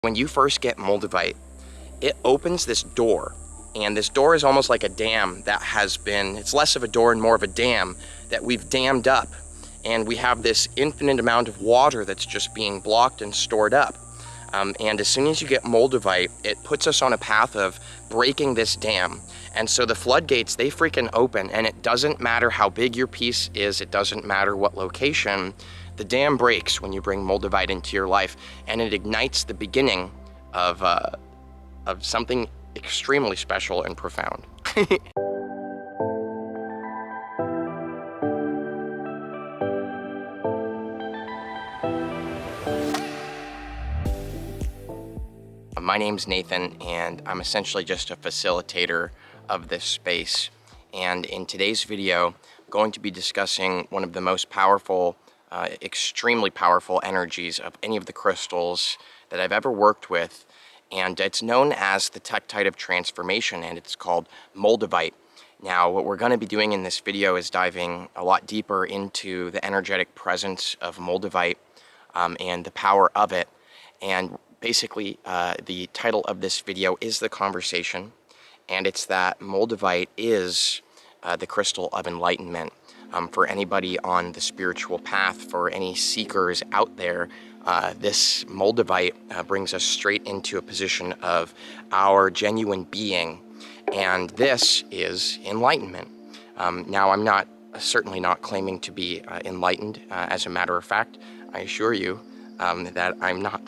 When you first get Moldavite, it opens this door, and this door is almost like a dam that has been, it's less of a door and more of a dam that we've dammed up, and we have this infinite amount of water that's just being blocked and stored up. And as soon as you get Moldavite, it puts us on a path of breaking this dam. And so the floodgates, they freaking open, and it doesn't matter how big your piece is, it doesn't matter what location, the dam breaks when you bring Moldavite into your life, and it ignites the beginning of something extremely special and profound. My name's Nathan, and I'm essentially just a facilitator of this space. And in today's video, I'm going to be discussing one of the most powerful, extremely powerful energies of any of the crystals that I've ever worked with. And it's known as the Tektite of transformation, and it's called Moldavite. Now, what we're going to be doing in this video is diving a lot deeper into the energetic presence of Moldavite and the power of it. And basically, the title of this video is The Conversation, and it's that Moldavite is the crystal of enlightenment. For anybody on the spiritual path, for any seekers out there, this Moldavite brings us straight into a position of our genuine being, and this is enlightenment. Now, I'm certainly not claiming to be enlightened. As a matter of fact, I assure you that I'm not.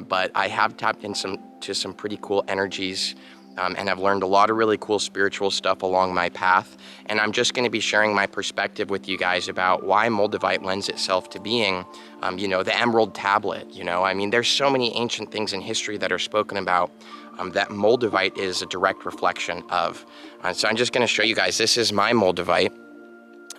But I have tapped into some pretty cool energies, and I've learned a lot of really cool spiritual stuff along my path. And I'm just going to be sharing my perspective with you guys about why Moldavite lends itself to being, the Emerald Tablet. I mean, there's so many ancient things in history that are spoken about that Moldavite is a direct reflection of. So I'm just going to show you guys, this is my Moldavite.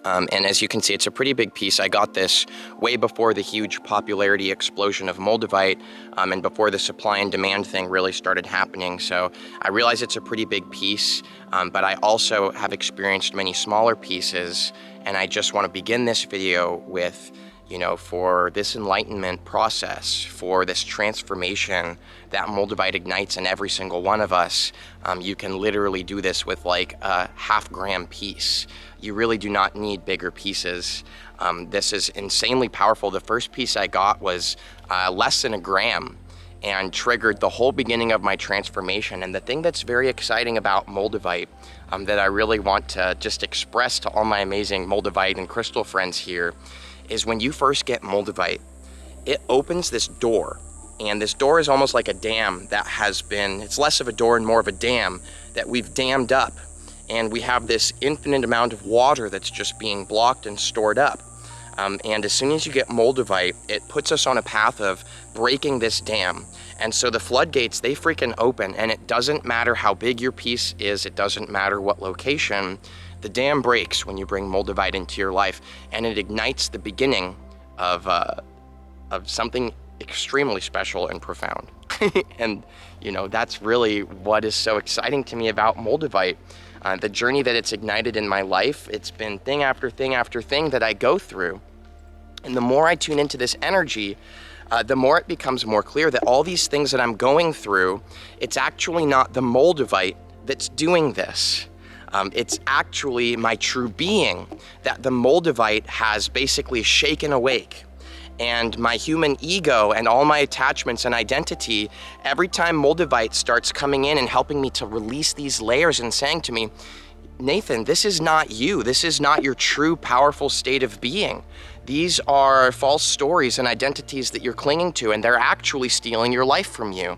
And as you can see, it's a pretty big piece. I got this way before the huge popularity explosion of Moldavite and before the supply and demand thing really started happening. So I realize it's a pretty big piece, but I also have experienced many smaller pieces. And I just want to begin this video with, for this enlightenment process, for this transformation that Moldavite ignites in every single one of us, you can literally do this with like a half-gram piece. You really do not need bigger pieces. This is insanely powerful. The first piece I got was less than a gram and triggered the whole beginning of my transformation. And the thing that's very exciting about Moldavite that I really want to just express to all my amazing Moldavite and crystal friends here is when you first get Moldavite, it opens this door. And this door is almost like a dam that has been, it's less of a door and more of a dam that we've dammed up. And we have this infinite amount of water that's just being blocked and stored up. And as soon as you get Moldavite, it puts us on a path of breaking this dam. And so the floodgates, they freaking open, and it doesn't matter how big your piece is, it doesn't matter what location, the dam breaks when you bring Moldavite into your life, and it ignites the beginning of something extremely special and profound. And, that's really what is so exciting to me about Moldavite. The journey that it's ignited in my life, it's been thing after thing after thing that I go through. And the more I tune into this energy, the more it becomes more clear that all these things that I'm going through, it's actually not the Moldavite that's doing this. It's actually my true being that the Moldavite has basically shaken awake. And my human ego and all my attachments and identity, every time Moldavite starts coming in and helping me to release these layers and saying to me, Nathan, this is not you. This is not your true powerful state of being. These are false stories and identities that you're clinging to, and they're actually stealing your life from you.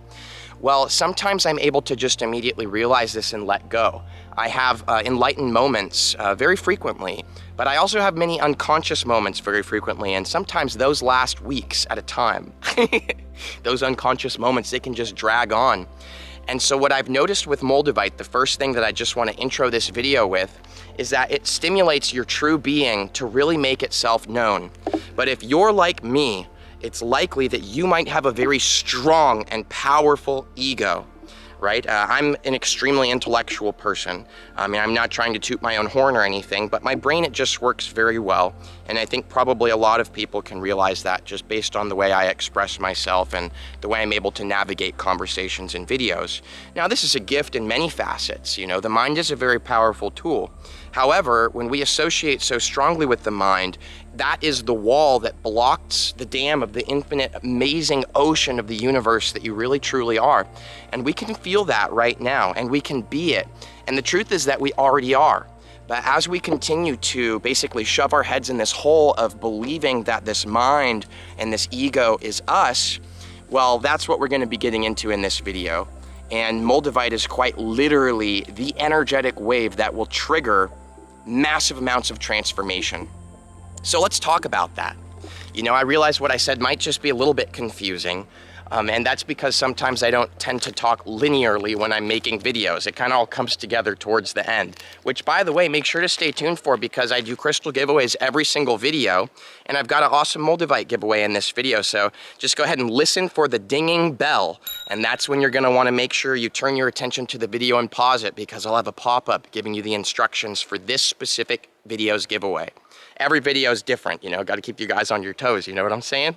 Well, sometimes I'm able to just immediately realize this and let go. I have enlightened moments very frequently, but I also have many unconscious moments very frequently, and sometimes those last weeks at a time. Those unconscious moments, they can just drag on. And so what I've noticed with Moldavite, the first thing that I just want to intro this video with, is that it stimulates your true being to really make itself known. But if you're like me, it's likely that you might have a very strong and powerful ego. right? I'm an extremely intellectual person. I mean, I'm not trying to toot my own horn or anything, but my brain, it just works very well. And I think probably a lot of people can realize that just based on the way I express myself and the way I'm able to navigate conversations and videos. Now, this is a gift in many facets. You know, the mind is a very powerful tool. However, when we associate so strongly with the mind, that is the wall that blocks the dam of the infinite, amazing ocean of the universe that you really truly are. And we can feel that right now, and we can be it. And the truth is that we already are. But as we continue to basically shove our heads in this hole of believing that this mind and this ego is us, well, that's what we're going to be getting into in this video. And Moldavite is quite literally the energetic wave that will trigger massive amounts of transformation. So let's talk about that. You know, I realize what I said might just be a little bit confusing, and that's because sometimes I don't tend to talk linearly when I'm making videos. It kind of all comes together towards the end, which, by the way, make sure to stay tuned for, because I do crystal giveaways every single video, and I've got an awesome Moldavite giveaway in this video. So just go ahead and listen for the dinging bell, and that's when you're going to want to make sure you turn your attention to the video and pause it, because I'll have a pop-up giving you the instructions for this specific video's giveaway. Every video is different, you know, got to keep you guys on your toes, you know what I'm saying?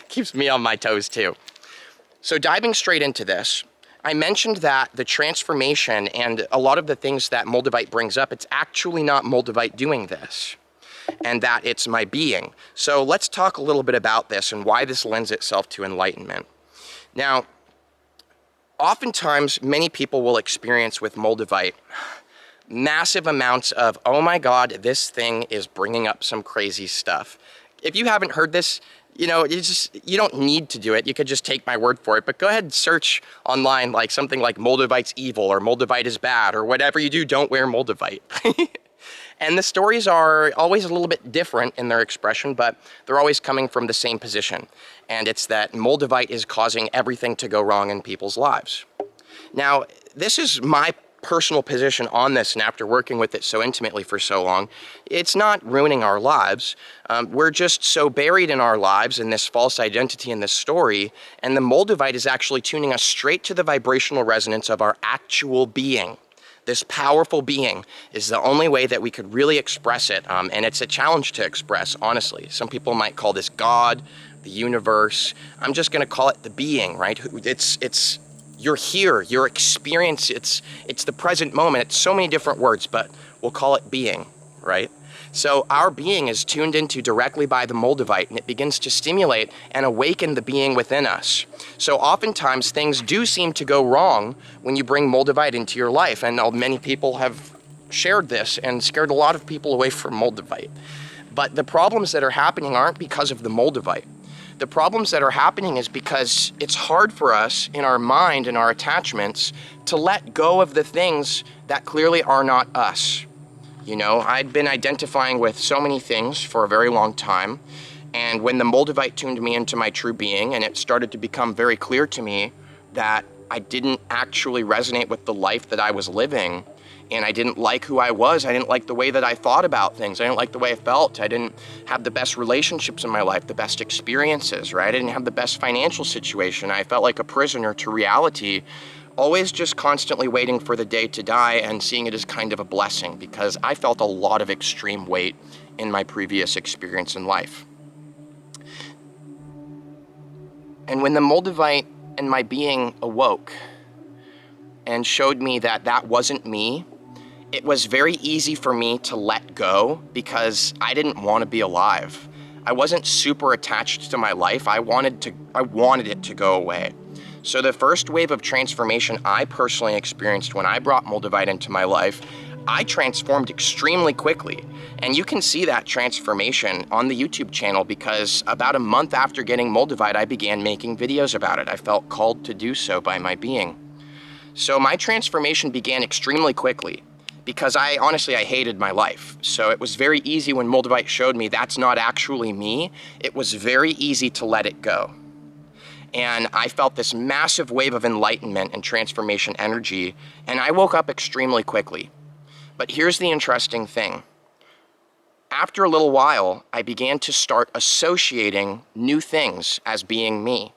Keeps me on my toes too. So diving straight into this, I mentioned that the transformation and a lot of the things that Moldavite brings up, it's actually not Moldavite doing this, and that it's my being. So let's talk a little bit about this and why this lends itself to enlightenment. Now, oftentimes many people will experience with Moldavite massive amounts of, oh my God, this thing is bringing up some crazy stuff. If you haven't heard this, you know, you don't need to do it. You could just take my word for it, but go ahead and search online like something like Moldavite's evil or Moldavite is bad or whatever you do, don't wear Moldavite. And the stories are always a little bit different in their expression, but they're always coming from the same position. And it's that Moldavite is causing everything to go wrong in people's lives. Now, this is my personal position on this, and after working with it so intimately for so long, it's not ruining our lives. We're just so buried in our lives in this false identity in this story, and the Moldavite is actually tuning us straight to the vibrational resonance of our actual being. This powerful being is the only way that we could really express it, and it's a challenge to express, honestly. Some people might call this God, the universe. I'm just going to call it the being, right? It's you're here, your experience, it's the present moment. It's so many different words, but we'll call it being, right? So our being is tuned into directly by the Moldavite, and it begins to stimulate and awaken the being within us. So oftentimes things do seem to go wrong when you bring Moldavite into your life, and many people have shared this and scared a lot of people away from Moldavite. But the problems that are happening aren't because of the Moldavite. The problems that are happening is because it's hard for us in our mind and our attachments to let go of the things that clearly are not us. You know, I'd been identifying with so many things for a very long time, and when the Moldavite tuned me into my true being, and it started to become very clear to me that I didn't actually resonate with the life that I was living, and I didn't like who I was. I didn't like the way that I thought about things. I didn't like the way I felt. I didn't have the best relationships in my life, the best experiences, right? I didn't have the best financial situation. I felt like a prisoner to reality, always just constantly waiting for the day to die and seeing it as kind of a blessing, because I felt a lot of extreme weight in my previous experience in life. And when the Moldavite and my being awoke and showed me that that wasn't me, it was very easy for me to let go, because I didn't want to be alive. I wasn't super attached to my life. I wanted it to go away. So the first wave of transformation I personally experienced when I brought Moldavite into my life, I transformed extremely quickly. And you can see that transformation on the YouTube channel, because about a month after getting Moldavite, I began making videos about it. I felt called to do so by my being. So my transformation began extremely quickly, because I hated my life. So it was very easy when Moldavite showed me that's not actually me. It was very easy to let it go. And I felt this massive wave of enlightenment and transformation energy, and I woke up extremely quickly. But here's the interesting thing. After a little while, I began to start associating new things as being me.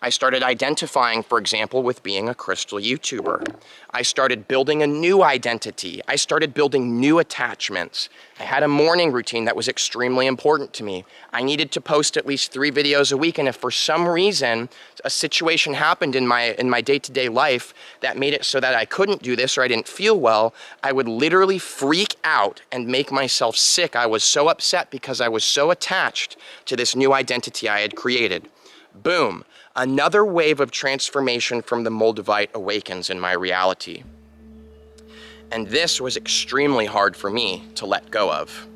I started identifying, for example, with being a crystal YouTuber. I started building a new identity. I started building new attachments. I had a morning routine that was extremely important to me. I needed to post at least 3 videos a week, and if for some reason a situation happened in my day-to-day life that made it so that I couldn't do this or I didn't feel well, I would literally freak out and make myself sick. I was so upset because I was so attached to this new identity I had created. Boom. Another wave of transformation from the Moldavite awakens in my reality. And this was extremely hard for me to let go of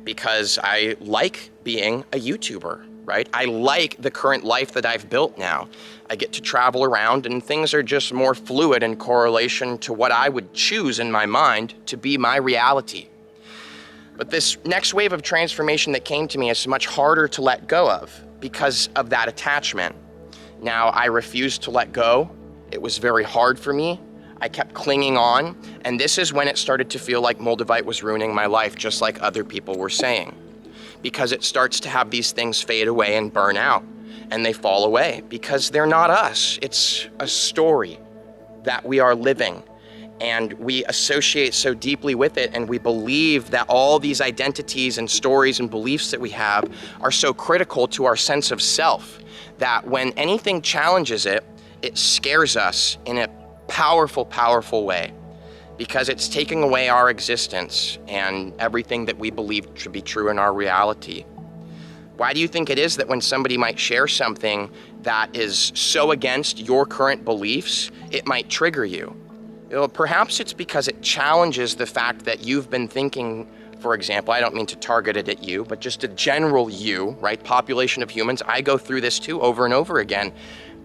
because I like being a YouTuber, right? I like the current life that I've built now. I get to travel around and things are just more fluid in correlation to what I would choose in my mind to be my reality. But this next wave of transformation that came to me is much harder to let go of because of that attachment. Now, I refused to let go. It was very hard for me. I kept clinging on, and this is when it started to feel like Moldavite was ruining my life, just like other people were saying. Because it starts to have these things fade away and burn out, and they fall away because they're not us. It's a story that we are living, and we associate so deeply with it, and we believe that all these identities and stories and beliefs that we have are so critical to our sense of self that when anything challenges it, it scares us in a powerful, powerful way because it's taking away our existence and everything that we believe to be true in our reality. Why do you think it is that when somebody might share something that is so against your current beliefs, it might trigger you? Well, perhaps it's because it challenges the fact that you've been thinking. For example, I don't mean to target it at you, but just a general you, right? Population of humans. I go through this too over and over again.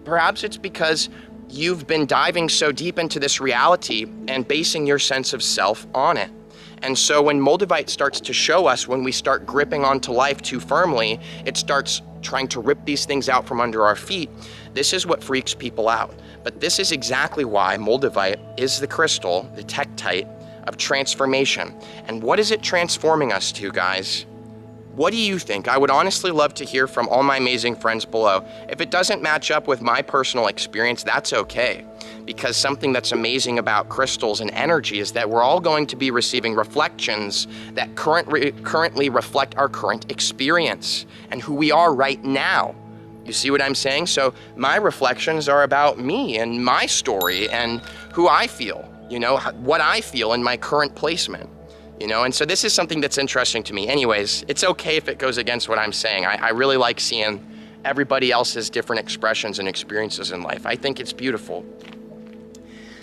Perhaps it's because you've been diving so deep into this reality and basing your sense of self on it. And so when Moldavite starts to show us, when we start gripping onto life too firmly, it starts trying to rip these things out from under our feet. This is what freaks people out. But this is exactly why Moldavite is the crystal, the Tektite, of transformation. And what is it transforming us to, guys? What do you think? I would honestly love to hear from all my amazing friends below. If it doesn't match up with my personal experience, that's okay. Because something that's amazing about crystals and energy is that we're all going to be receiving reflections that currently reflect our current experience and who we are right now. You see what I'm saying? So my reflections are about me and my story and who I feel. You know, what I feel in my current placement, you know, and so this is something that's interesting to me. Anyways, it's okay if it goes against what I'm saying. I really like seeing everybody else's different expressions and experiences in life. I think it's beautiful.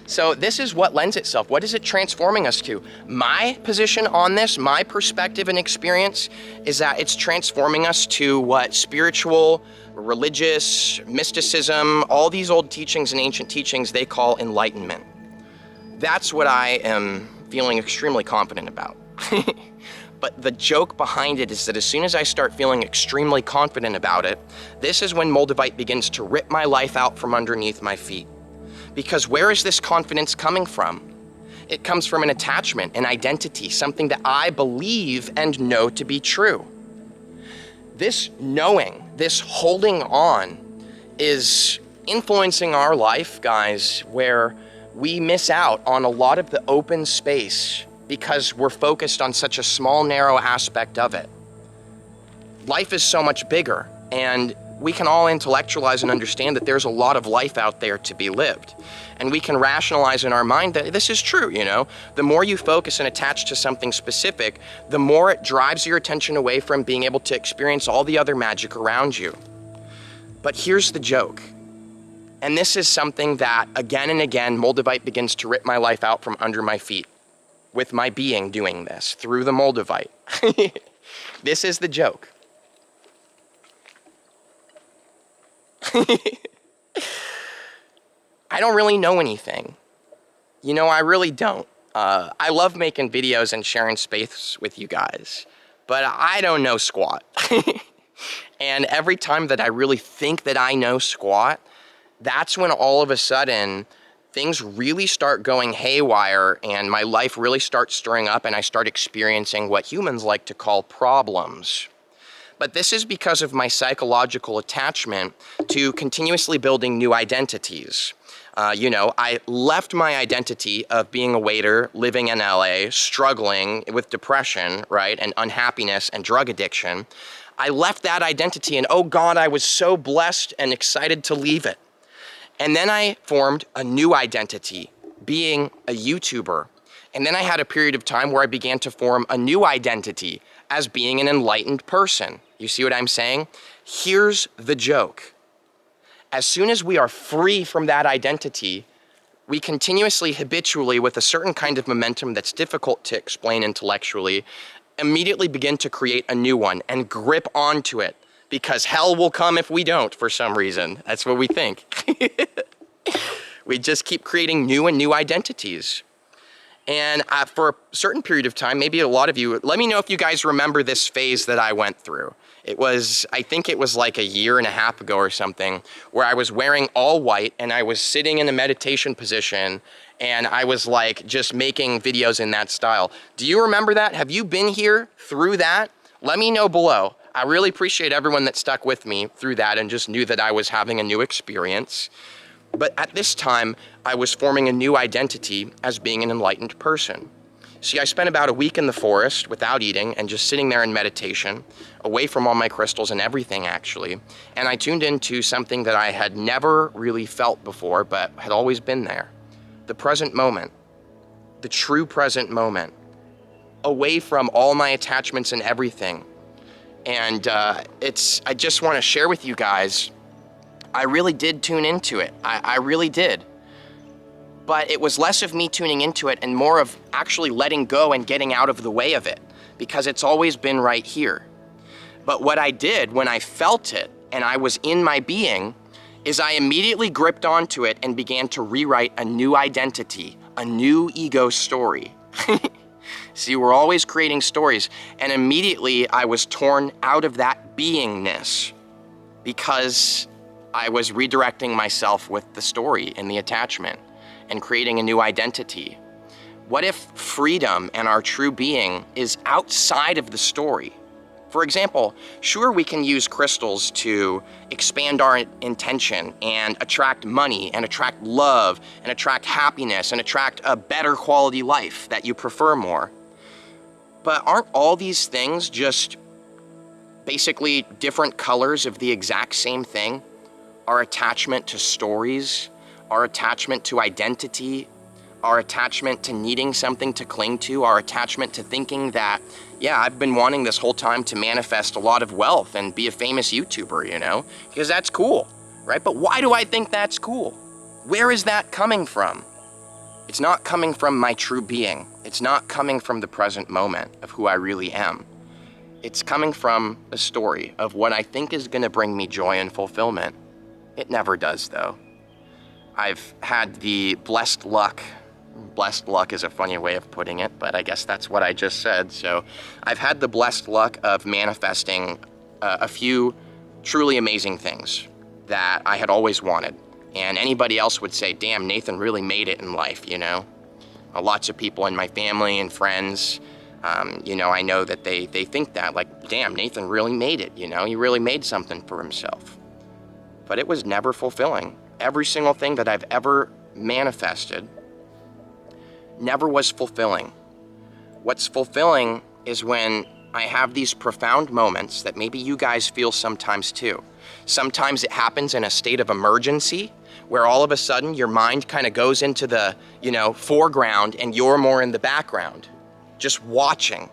So this is what lends itself. What is it transforming us to? My position on this, my perspective and experience is that it's transforming us to what spiritual, religious, mysticism, all these old teachings and ancient teachings they call enlightenment. That's what I am feeling extremely confident about. But the joke behind it is that as soon as I start feeling extremely confident about it, this is when Moldavite begins to rip my life out from underneath my feet. Because where is this confidence coming from? It comes from an attachment, an identity, something that I believe and know to be true. This knowing, this holding on is influencing our life, guys, where we miss out on a lot of the open space because we're focused on such a small, narrow aspect of it. Life is so much bigger, and we can all intellectualize and understand that there's a lot of life out there to be lived. And we can rationalize in our mind that this is true, you know? The more you focus and attach to something specific, the more it drives your attention away from being able to experience all the other magic around you. But here's the joke. And this is something that, again and again, Moldavite begins to rip my life out from under my feet, with my being doing this, through the Moldavite. This is the joke. I don't really know anything. You know, I really don't. I love making videos and sharing space with you guys, but I don't know squat. And every time that I really think that I know squat, that's when all of a sudden things really start going haywire and my life really starts stirring up and I start experiencing what humans like to call problems. But this is because of my psychological attachment to continuously building new identities. I left my identity of being a waiter, living in LA, struggling with depression, right, and unhappiness and drug addiction. I left that identity and, oh God, I was so blessed and excited to leave it. And then I formed a new identity, being a YouTuber. And then I had a period of time where I began to form a new identity as being an enlightened person. You see what I'm saying? Here's the joke. As soon as we are free from that identity, we continuously, habitually, with a certain kind of momentum that's difficult to explain intellectually, immediately begin to create a new one and grip onto it, because hell will come if we don't for some reason. That's what we think. We just keep creating new and new identities. And for a certain period of time, maybe a lot of you, let me know if you guys remember this phase that I went through. I think it was like a year and a half ago or something, where I was wearing all white and I was sitting in a meditation position and I was like just making videos in that style. Do you remember that? Have you been here through that? Let me know below. I really appreciate everyone that stuck with me through that and just knew that I was having a new experience. But at this time, I was forming a new identity as being an enlightened person. See, I spent about a week in the forest without eating and just sitting there in meditation, away from all my crystals and everything actually, and I tuned into something that I had never really felt before, but had always been there. The present moment, the true present moment, away from all my attachments and everything. And I just want to share with you guys, I really did tune into it. I really did. But it was less of me tuning into it and more of actually letting go and getting out of the way of it, because it's always been right here. But what I did when I felt it and I was in my being is I immediately gripped onto it and began to rewrite a new identity, a new ego story. See, we're always creating stories, and immediately I was torn out of that beingness because I was redirecting myself with the story and the attachment and creating a new identity. What if freedom and our true being is outside of the story? For example, sure, we can use crystals to expand our intention and attract money and attract love and attract happiness and attract a better quality life that you prefer more. But aren't all these things just basically different colors of the exact same thing? Our attachment to stories, our attachment to identity, our attachment to needing something to cling to, our attachment to thinking that, yeah, I've been wanting this whole time to manifest a lot of wealth and be a famous YouTuber, because that's cool, right? But why do I think that's cool? Where is that coming from? It's not coming from my true being. It's not coming from the present moment of who I really am. It's coming from a story of what I think is going to bring me joy and fulfillment. It never does, though. I've had the blessed luck is a funny way of putting it, but I guess that's what I just said. So I've had the blessed luck of manifesting a few truly amazing things that I had always wanted. And anybody else would say, damn, Nathan really made it in life, Lots of people in my family and friends, I know that they think that, like, damn, Nathan really made it, he really made something for himself. But it was never fulfilling. Every single thing that I've ever manifested never was fulfilling. What's fulfilling is when I have these profound moments that maybe you guys feel sometimes too. Sometimes it happens in a state of emergency where all of a sudden your mind kind of goes into the, foreground and you're more in the background, just watching.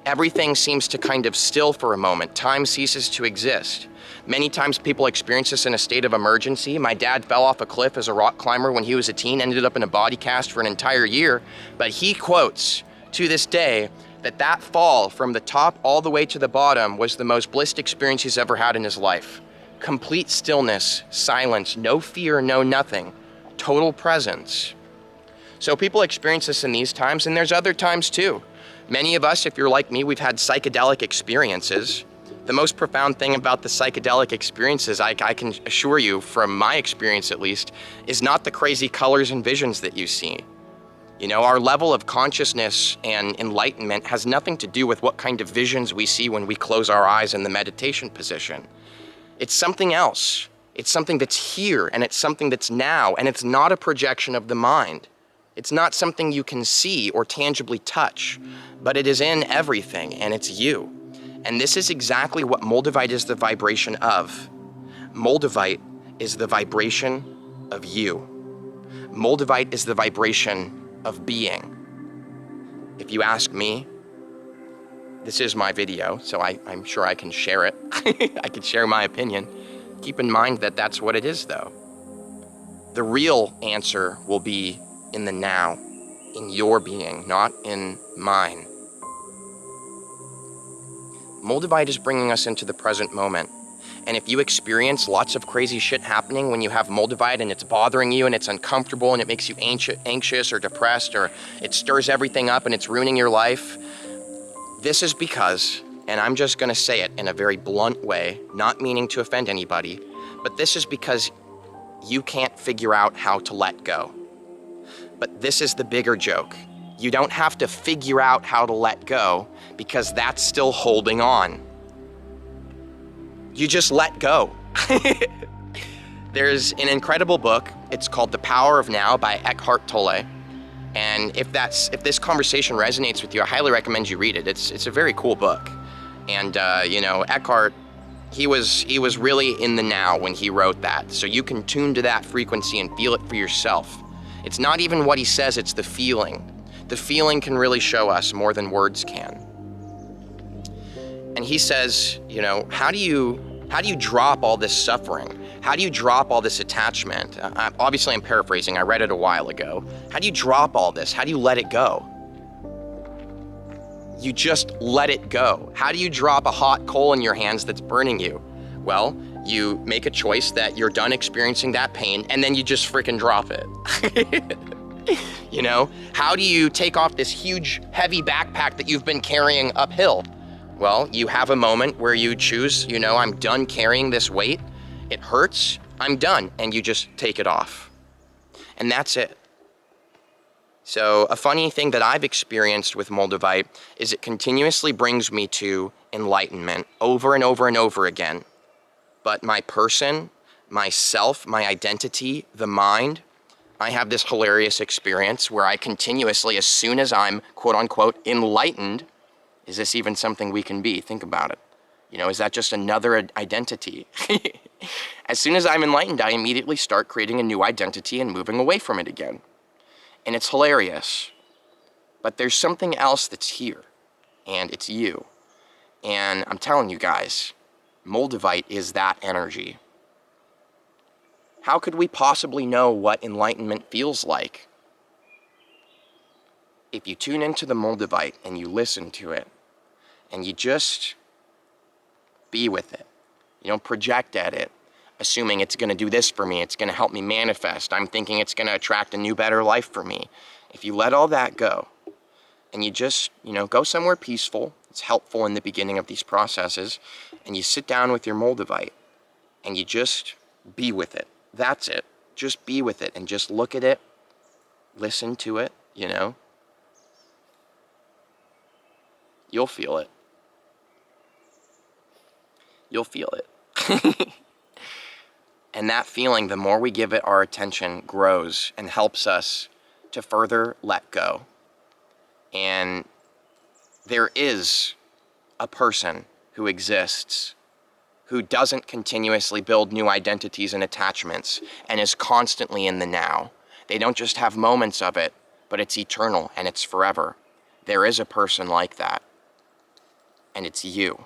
Everything seems to kind of still for a moment. Time ceases to exist. Many times people experience this in a state of emergency. My dad fell off a cliff as a rock climber when he was a teen, ended up in a body cast for an entire year. But he quotes to this day that fall from the top all the way to the bottom was the most blissed experience he's ever had in his life. Complete stillness, silence, no fear, no nothing, total presence. So people experience this in these times, and there's other times too. Many of us, if you're like me, we've had psychedelic experiences. The most profound thing about the psychedelic experiences, I can assure you, from my experience at least, is not the crazy colors and visions that you see. You know, our level of consciousness and enlightenment has nothing to do with what kind of visions we see when we close our eyes in the meditation position. It's something else. It's something that's here, and it's something that's now, and it's not a projection of the mind. It's not something you can see or tangibly touch, but it is in everything, and it's you. And this is exactly what Moldavite is the vibration of. Moldavite is the vibration of you. Moldavite is the vibration of being. If you ask me, this is my video, so I'm sure I can share it. I can share my opinion. Keep in mind that that's what it is, though. The real answer will be in the now, in your being, not in mine. Moldavite is bringing us into the present moment. And if you experience lots of crazy shit happening when you have Moldavite and it's bothering you and it's uncomfortable and it makes you anxious or depressed or it stirs everything up and it's ruining your life, this is because, and I'm just gonna say it in a very blunt way, not meaning to offend anybody, but this is because you can't figure out how to let go. But this is the bigger joke. You don't have to figure out how to let go because that's still holding on. You just let go. There's an incredible book. It's called The Power of Now by Eckhart Tolle. And if this conversation resonates with you, I highly recommend you read it. It's a very cool book. And you know, Eckhart, he was really in the now when he wrote that. So you can tune to that frequency and feel it for yourself. It's not even what he says, it's the feeling. The feeling can really show us more than words can. And he says, you know, how do you drop all this suffering? How do you drop all this attachment? Obviously, I'm paraphrasing. I read it a while ago. How do you drop all this? How do you let it go? You just let it go. How do you drop a hot coal in your hands that's burning you? Well, you make a choice that you're done experiencing that pain, and then you just freaking drop it. You know, how do you take off this huge, heavy backpack that you've been carrying uphill? Well, you have a moment where you choose, you know, I'm done carrying this weight. It hurts, I'm done, and you just take it off. And that's it. So a funny thing that I've experienced with Moldavite is it continuously brings me to enlightenment over and over and over again. But my person, myself, my identity, the mind, I have this hilarious experience where I continuously, as soon as I'm quote unquote enlightened, is this even something we can be? Think about it. You know, is that just another identity? As soon as I'm enlightened, I immediately start creating a new identity and moving away from it again. And it's hilarious. But there's something else that's here, and it's you. And I'm telling you guys, Moldavite is that energy. How could we possibly know what enlightenment feels like? If you tune into the Moldavite and you listen to it, and you just be with it. You don't project at it, assuming it's going to do this for me, it's going to help me manifest, I'm thinking it's going to attract a new, better life for me. If you let all that go, and you just, you know, go somewhere peaceful, it's helpful in the beginning of these processes, and you sit down with your Moldavite, and you just be with it. That's it. Just be with it, and just look at it, listen to it, you know. You'll feel it. You'll feel it. And that feeling, the more we give it our attention, grows and helps us to further let go. And there is a person who exists who doesn't continuously build new identities and attachments and is constantly in the now. They don't just have moments of it, but it's eternal and it's forever. There is a person like that. And it's you.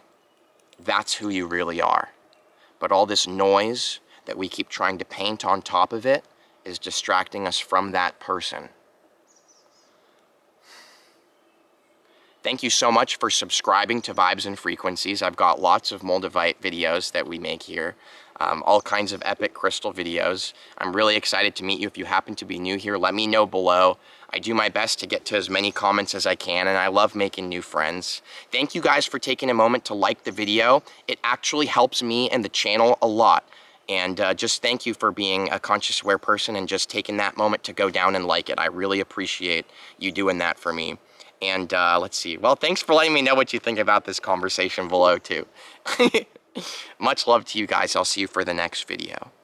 That's who you really are. But all this noise that we keep trying to paint on top of it is distracting us from that person. Thank you so much for subscribing to Vibes and Frequencies. I've got lots of Moldavite videos that we make here. All kinds of epic crystal videos. I'm really excited to meet you. If you happen to be new here, let me know below. I do my best to get to as many comments as I can, and I love making new friends. Thank you guys for taking a moment to like the video. It actually helps me and the channel a lot. And just thank you for being a conscious aware person and just taking that moment to go down and like it. I really appreciate you doing that for me. And let's see. Well, thanks for letting me know what you think about this conversation below, too. Much love to you guys. I'll see you for the next video.